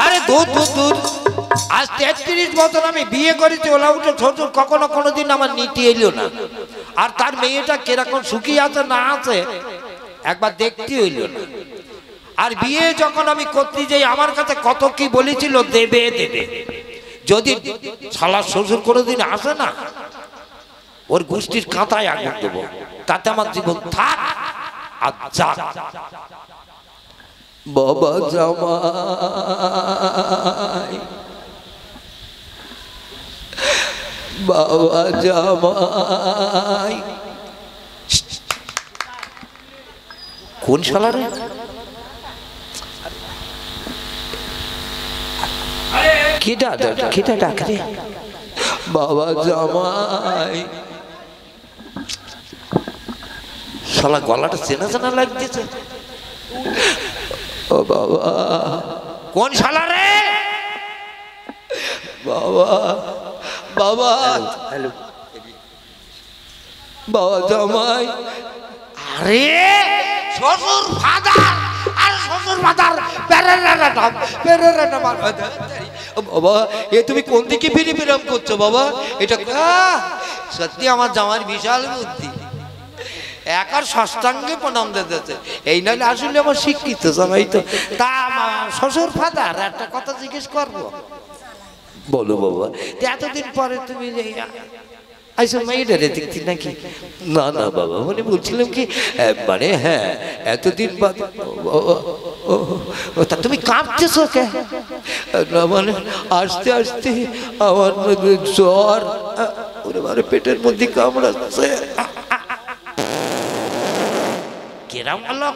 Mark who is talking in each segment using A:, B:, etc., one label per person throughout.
A: আরে দূর দূর দূর, আজ 33 বছর আমি বিয়ে করেছি, ওলা উঠে শ্বশুর কখনো কোনোদিন আমার নীতি এলো না। আর তার মেয়েটা কিরকম সুখী আছে না আছে একবার দেখতে হইল না। আর বিয়ে যখন আমি করতে যাই আমার কাছে কত কি বলেছিল, দেবে দেবে, যদি শালা শ্বশুর কোনোদিন আসে না ওর গোষ্ঠীর কাঁথায় আগুন দেবো, তাতে আমার জীবন থাক আর যাক। বাবা জামাই, বাবা জামাই, কোন শালা রে? কেটা ডাক রে? বাবা জামাই। শালা গলাটা চেনা চেনা লাগতেছে। ও বাবা, কোন শালা রে? বাবা বাবা, হ্যালো বাবা জামাই। আরে শ্বশুর ফাদার, আর শ্বশুর ফাদার বাবা, এ তুমি কোন দিকে ফিরে বিরাম করছো বাবা? এটা সত্যি আমার জামার বিশাল বুদ্ধি, একার ষষ্ঠাঙ্গে প্রণাম দিতেছে। এই নাহলে আসলে আমার শিক্ষিত জামাই তো। তা শ্বশুর ফাদার একটা কথা জিজ্ঞেস করবো? বলো বাবা। এতদিন পরে তুমি আইসো মেয়েটারে দেখছি নাকি? না না বাবা, মানে বলছিলাম কি, মানে হ্যাঁ এতদিন বাদ। তা তুমি কাঁপতেছো কে? না মানে আস্তে আস্তে আমার জ্বর, ওরে মানে পেটের মধ্যে কামড়াচ্ছে। কেরাম হলো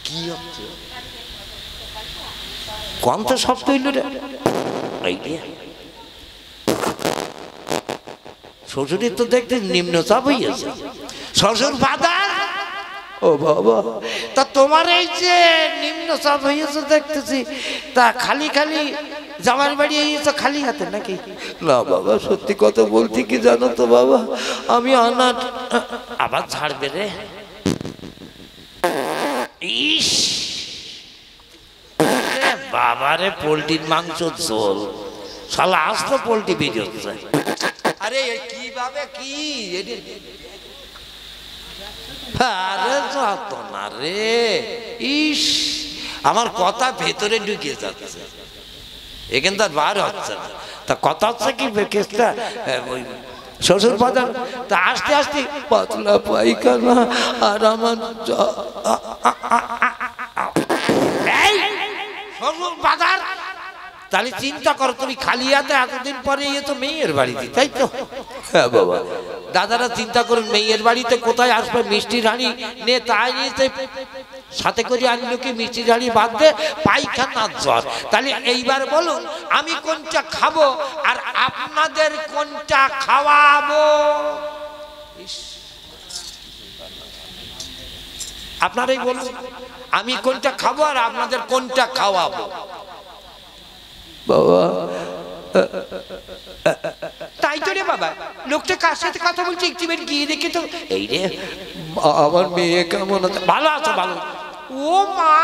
A: কি হচ্ছে? কোন তো শব্দ হইল রে? শ্বশুরের তো দেখতে নিম্নচাপ হইয়াছে। শ্বশুর ফাদার, ও বাবা, তা তোমার এই যে নিম্নচাপ হইয়াছে দেখতেছি, তা খালি খালি জামার বাড়ি হইয়াছে খালি হাতে নাকি? না বাবা, সত্যি কথা বলতে কি জানো তো বাবা, আমি অনাথ। আবার ছাড়বে রে? ইস বাবারে, পোল্ট্রির মাংস ঝোল, শালা আস্ত পোল্ট্রি বেজোচ্ছে। আরে কিভাবে কি? আরে যত না রে, ইস আমার কথা ভেতরে ঢুকে যাচ্ছে, এখান তার বার হচ্ছে না। তা কথা হচ্ছে কি, কেসটা ওই শ্বশুর ফাদার, তা আস্তে আস্তে পাতলা পায়খানা আর আমার শ্বশুর ফাদার। তাহলে চিন্তা করো, তুমি খালি হাতে এতদিন পরে ইয়ে তো মেয়ের বাড়িতে, তাই তো? হ্যাঁ বাবা, দাদারা চিন্তা করুন, মেয়ের বাড়িতে কোথায় আসবে? মিষ্টির হাঁড়ি নে, তাই নিয়ে সাথে করে আনলো কি মিষ্টির হাঁড়ি বাদ দে, পায়খানা জ্বর। তাহলে এইবার বলুন আমি কোনটা খাবো আর আপনাদের কোনটা খাওয়াবো? আপনারাই বলুন, আমি কোনটা খাবো আর আপনাদের কোনটা খাওয়াবো? বাবা তাই তো রে বাবা, লোকটা কার সাথে কথা বলছে একটু গিয়ে দেখে তো। এই রে আমার মেয়ে কেমন আছে? ভালো আছে, ভালো। ও মা,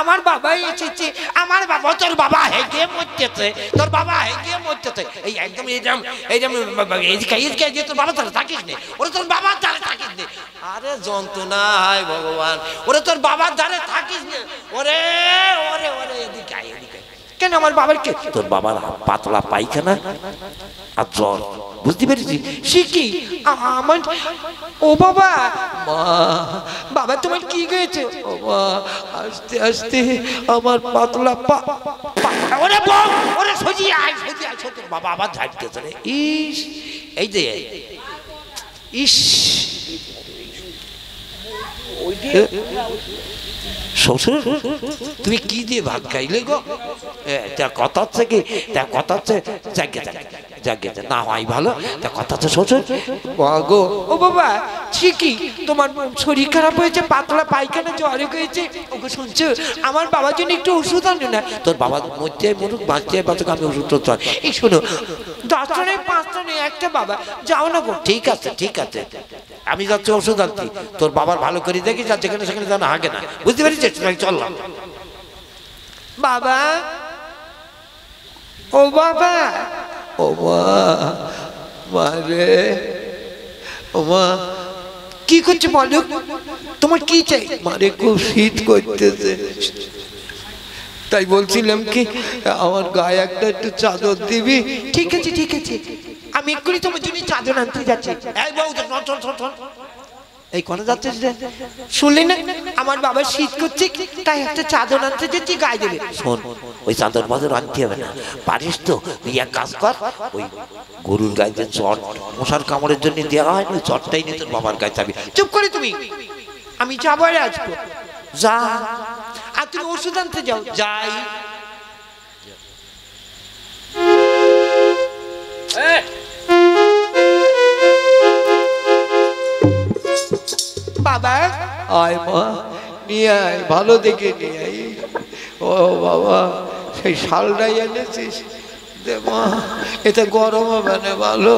A: আমার বাবা এসেছে। আমার বাবা, তোর বাবা হেগে মরতেছে, তোর বাবা হেগে মরতেছে। এই একদম এই তোর বাবা তারা থাকিস নে, ওরে তোর বাবার দ্বারে থাকিস নে। আরে যন্ত্রণা, হায় ভগবান, ওরে তোর বাবার দ্বারে থাকিস নে। ওরে ওরে ওরে এদিকে আয়, এদিকে। কেন আমার বাবার কে? তোর বাবার পাতলা পায়খানা আর জ্বর, বুঝতে পেরেছি। সে কি আমার? ও বাবা, মা বাবা তোমার কি হয়েছে? ও মা, আস্তে আস্তে আমার পাতলা ওরে বল, ওরে সজিয়ে আয়, সজিয়ে আয়। তোর বাবা আবার ঝাড়তেছে রে। ইস, এই যে ইস, শ্বশুর তুমি কি দিয়ে ভাত খাইলে গো? তার কথা হচ্ছে কি, তার কথা হচ্ছে জাগে জাগে না হয় ভালো। তার কথা হচ্ছে শ্বশুর গো, ও বাবা ঠিকই তোমার শরীর খারাপ হয়েছে, পাতলা পায়খানা জ্বর হয়েছে। ওকে শুনছো, আমার বাবার জন্য একটু ওষুধ আনো না। তোর বাবার মধ্যে মরুক বাঁচতে বাঁচুক, আমি ওষুধ তো। এই শোনো, 10 জনে 5 জনে একটা বাবা, যাও না গো। ঠিক আছে ঠিক আছে, আমি যাচ্ছি ওষুধ আনছি। তোর বাবার ভালো করে দেখি, যা যেখানে সেখানে যেন হাগে না, বুঝতে পেরেছিস? চললাম। বাবা, ও বাবা, ও মা, মারে, ও মা, কি করছে বলো? তোমার কি চাই? মারে খুব শীত করতেছে, তাই বলছিলাম কি আমার গায়ে একটা একটু চাদর দিবি? ঠিক আছে ঠিক আছে, আমি এক্ষুনি তোমার জন্য চাদর আনতে যাচ্ছি। এই বউ, এই কোন যাচ্ছিস রে? শুনলি না আমার বাবার শীত করছে, তাই একটা চাদর আনতে যাচ্ছি, গায়ে দেবে। শোন, ওই চাদর বাদর আনতে হবে না, পারিস তো? তুই এক কাজ কর, ওই গরুর গায়ে যে চট মশার কামড়ের জন্য দেওয়া হয় না, ওই চটটাই নিয়ে তোর বাবার গায়ে চাবি। চুপ করে তুমি, আমি যাবো আর আসবো। যা, আর তুমি ওষুধ আনতে যাও। যাই। বাবা, আয় মা, নিয়ে আয়, ভালো দেখে নিয়ে আয়। ও বাবা, সেই শালটাই এনেছিস? দে মা, এতে গরম হবে না, ভালো।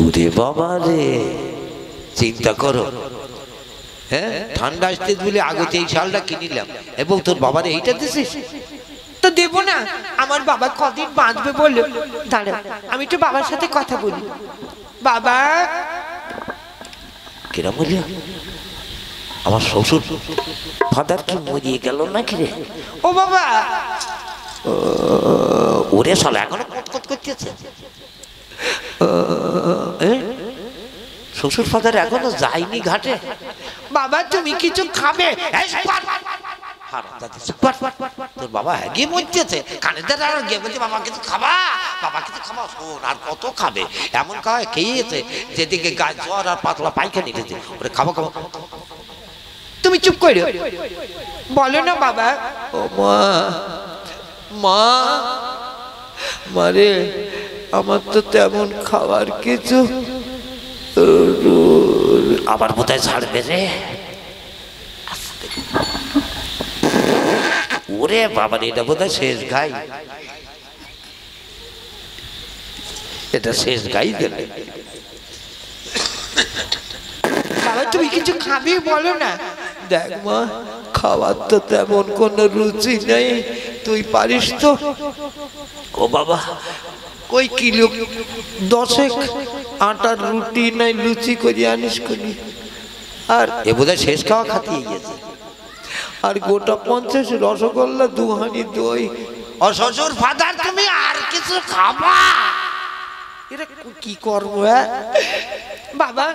A: ওরে বাবা রে, চিন্তা করো, হ্যাঁ ঠান্ডা আসতে বলে আগতে এই শালটা কিনিলাম, এবং তোর বাবারে এইটা দিছিস? তো দেবো না, আমার বাবা কদিন বাঁচবে বললো। দাঁড়া, আমি একটু বাবার সাথে কথা বলি। বাবা, কিরম বলি, আমার শ্বশুর ফাদার কি মরিয়ে গেল নাকি রে? ও বাবা, ওরে শালা এখনো কটকট করতেছে। শ্বশুর ফাদার এখনো যায়নি ঘাটে। বাবা, তুমি কিছু খাবে? তোর বাবা গিয়ে মরতেছে, কানে গিয়ে বলছে বাবা কিছু খাবা, বাবা কিছু খাবা। শোন, আর কত খাবে? এমন খাওয়া খেয়েছে যেদিকে গায়ে জ্বর আর পাতলা পায়খানা নিতেছে, ওরে খাবো খাবো। তুমি চুপ করে বলো না বাবা। ও মা, মা, মারে, আমার তো তেমন খাবার কিছু, আবার বোধহয় ছাড়বে রে। ওরে বাবা, এটা বোধহয় শেষ গাই, এটা শেষ গাই দেবে। বাবা, তুমি কিছু খাবি বলো না। দেখ মা, খাবার তো তেমন কোনো রুচি নেই, তুই পারিস তো? ও বাবা, কই কিলো 10 আটার রুটি নাই লুচি করে আনিস করি। আর এ বোধহয় শেষ খাওয়া খাতিয়ে গেছে। আর গোটা 50 রসগোল্লা, 2 হাঁড়ি দই। ও শ্বশুর ফাদার, তুমি আর কিছু খাবা? এটা কি করবো? বাবা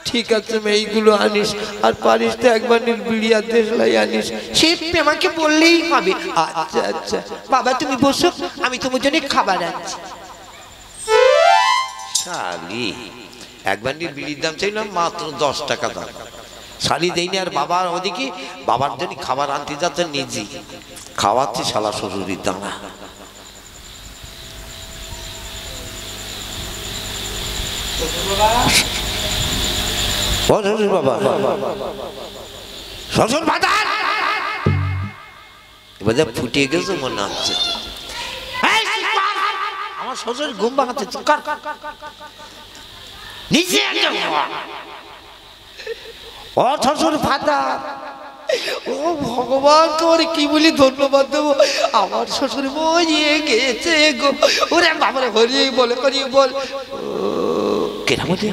A: ঠিক আছে, এইগুলো আনিস, আর পারিস তো একবার বিড়িয়া দেশলাই আনিস। সে আমাকে বললেই হবে। আচ্ছা আচ্ছা বাবা, তুমি বসো, আমি তোমার জন্য খাবার আনছি। শালি, একবার বিড়ির দাম চাইলাম মাত্র 10 টাকা দাম, শালি দেয়নি। আর বাবা ওদিকে বাবার জন্য খাবার আনতে যাচ্ছে, নিজে খাওয়াচ্ছে শালা শ্বশুরির দানা। শ্বশুর বাবা, শ্বশুর ফাদার, এবার ফুটিয়ে গেছে মনে হচ্ছে। আমার শ্বশুর ঘুম ভাঙাচ্ছে, নিচে ও শ্বশুর ফাদার। ও ভগবান, তোর কি বলি ধন্যবাদ দেবো, আমার শ্বশুর মরিয়ে গেছে গো। ওরে বাবারে, হরিয়ে বলে করিয়ে বল। কেনা বলি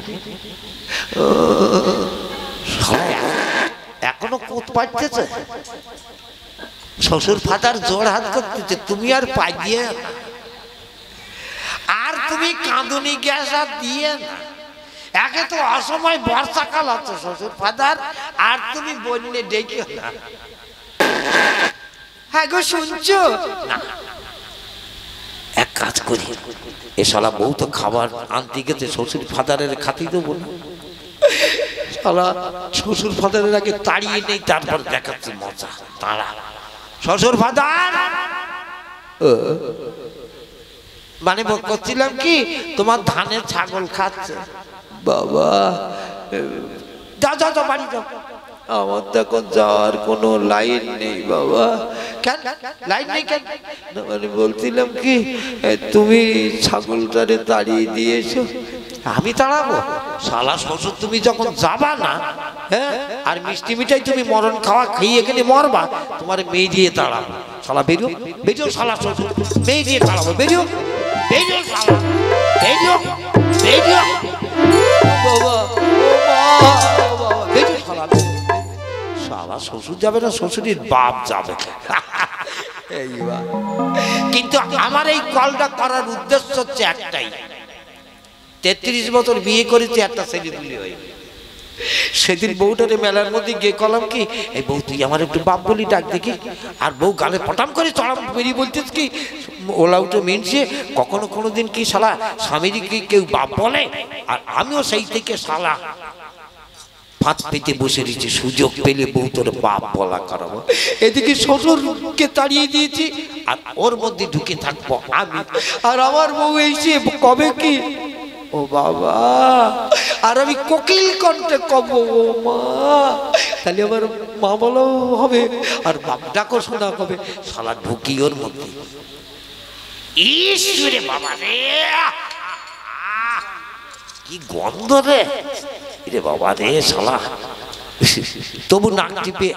A: এখনো কোথ পাচ্ছে, শ্বশুর ফাদার জোর হাত করতেছে, তুমি আর পাইয়ে আর তুমি কাঁদুনি গ্যাস আর দিয়ে না। একে তো অসময় বর্ষাকাল আছে শ্বশুর ফাদার, আর তুমি বললে ডেকে না। হ্যাঁ গো, শুনছো না? এক কাজ করি, এ শালা বউ তো খাবার আনতে গেছে, শ্বশুর ফাদারের খাতি দেবো না। শালা শ্বশুর ফাদারের আগে তাড়িয়ে নেই, তারপর দেখাচ্ছি মজা। তারা শ্বশুর ফাদার মানে করছিলাম কি, তোমার ধানের ছাগল খাচ্ছে। বাবা, যাও যাও যাও, বাড়ি যাও।
B: আমার তো এখন যাওয়ার কোনো লাইন নেই বাবা।
A: কেন লাইন নেই কেন?
B: না মানে বলছিলাম কি, তুমি ছাগলটারে তাড়িয়ে দিয়েছো।
A: আমি তাড়াবো? শালা শ্বশুর, তুমি যখন যাবা না, হ্যাঁ, আর মিষ্টি মিঠাই তুমি মরণ খাওয়া খেয়ে এখানে মরবা, তোমার মেয়ে দিয়ে তাড়াবো। শালা বেরিও, বেরিও শালা শ্বশুর, মেয়ে দিয়ে তাড়াবো, বেরিও, বেরিও শালা, বেরিও, বেরিও
B: বাবা,
A: বেরিও শালা। শালা শ্বশুর যাবে না, শ্বশুরের বাপ যাবে।
B: এইবার
A: কিন্তু আমার এই কলটা করার উদ্দেশ্য হচ্ছে একটাই, 33 বছর বিয়ে করেছি, একটা ছেলে তুলি হয়ে। সেদিন বউটারে মেলার মধ্যে গিয়ে কলাম কি, এই বউ তুই আমার একটু বাপ বলি ডাক দেখি। আর বউ গালে পটাম করে চড়াম বেরিয়ে বলতেছ কি, ওলা উঠে মেনছে, কখনো কোনোদিন কি শালা স্বামীর কি কেউ বাপ বলে? আর আমিও সেই থেকে শালা ফাঁদ পেতে বসে রয়েছি, সুযোগ পেলে বউ তোর বাপ বলা করাবো। এদিকে শ্বশুরকে তাড়িয়ে দিয়েছি, আর ওর মধ্যে ঢুকে থাকবো আমি। আর আমার বউ এসে কবে কি, ও বাবা, আর আমি কোকিল কণ্ঠে কব ও মা, তাহলে আমার মা বলো হবে, আর বাপ ডাকো শোনা হবে। শালা ঢুকি ওর মধ্যে, ঈশ্বরে বাবা রে, কি গন্ধ রে, রে বাবা রে শালা। তবু নাক টিপে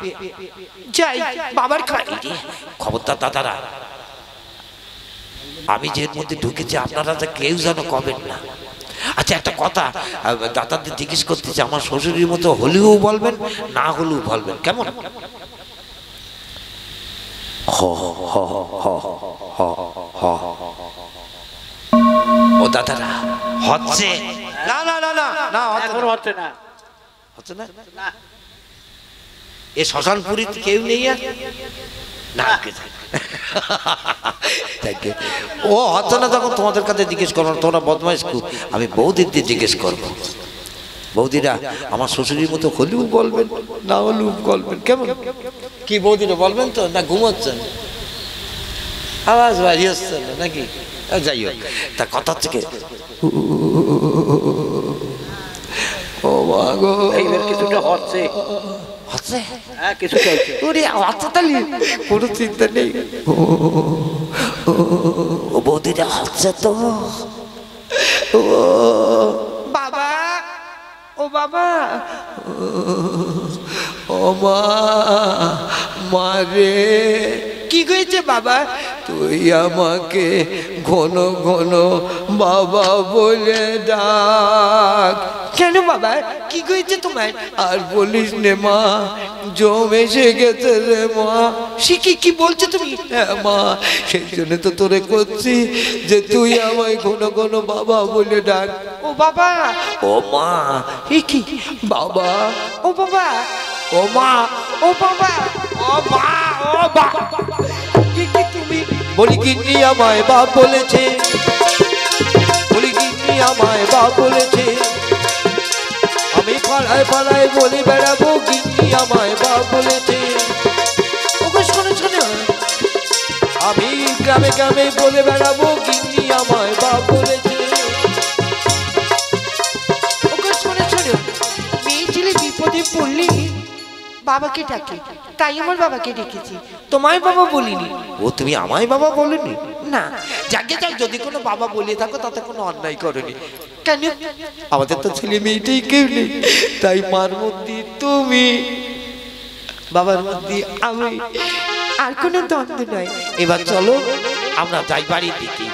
A: যাই বাবার খাই রে। খবরদার দাদারা, আমি যে মধ্যে ঢুকেছি আপনারা তো কেউ যেন কবেন না। আচ্ছা একটা কথা দাদাদের জিজ্ঞেস করতেছি, আমার শ্বশুরের মতো হলেও বলবেন, না হলেও বলবেন, কেমন? ও দাদারা হচ্ছে না, না না না না, হচ্ছে না, হচ্ছে না। এ শ্মশানপুরীতে কেউ নেই আর না, ও হচ্ছে না। যখন তোমাদের কাছে জিজ্ঞেস করবো, তোমরা বদমাইশ খুব, আমি বৌদিদের জিজ্ঞেস করবো, বৌদিরা আমার শ্বশুরের মতো হলেও বলবেন, না হলেও বলবেন, কেমন? কি বৌদিরা বলবেন তো, না ঘুমোচ্ছেন, আওয়াজ বাড়ি হচ্ছে না নাকি? যাই হোক, তা কথা হচ্ছে কি,
B: ও মা গো,
C: এইবার কিছুটা হচ্ছে,
A: হচ্ছে,
C: হ্যাঁ কিছু চলছে।
A: ওরে হচ্ছে, তাহলে কোনো চিন্তা নেই। ও বৌদিরা হচ্ছে তো। ও বাবা, ও বাবা,
B: ও মা, মারে,
A: কি হয়েছে বাবা?
B: তুই আমাকে ঘন ঘন বাবা বলে ডাক।
A: কেন বাবা, কি হয়েছে তোমার?
B: আর বলিস নে মা, জম এসে গেছে রে মা।
A: সে কি বলছো তুমি?
B: হ্যাঁ মা, সেই জন্য তো তোরে করছি যে তুই আমায় ঘন ঘন বাবা বলে ডাক।
A: ও বাবা,
B: ও মা,
A: এ কি
B: বাবা,
A: ও বাবা,
B: ও মা,
A: ও বাবা, ও মা, ও বাবা, কি তুমি?
B: বলি গিন্নি আমায় বাপ বলেছে, বলি গিন্নি আমায় বাপ বলেছে, আমি পাড়ায় পাড়ায় বলে বেড়াবো, গিন্নি আমায় বাপ বলেছে।
A: ওকে শোনো শোনো,
B: আমি গ্রামে গ্রামে বলে বেড়াবো, গিন্নি আমায় বাপ বলেছে।
A: ওকে শোনো শোনো, মেয়ে ছেলে বিপদে পড়লে বাবাকে ডাকে, তাই আমার বাবাকে ডেকেছি, তোমায় বাবা বলিনি। ও তুমি আমায় বাবা বলিনি? না, যাকে যাক, যদি কোনো বাবা বলে থাকো তাতে কোনো অন্যায় করনি। কেন?
B: আমাদের তো ছেলে মেয়েটাই কেউ নেই, তাই মার মধ্যে তুমি,
A: বাবার মধ্যে আমি, আর কোনো দ্বন্দ্ব নয়। এবার চলো আমরা যাই বাড়ির দিকে।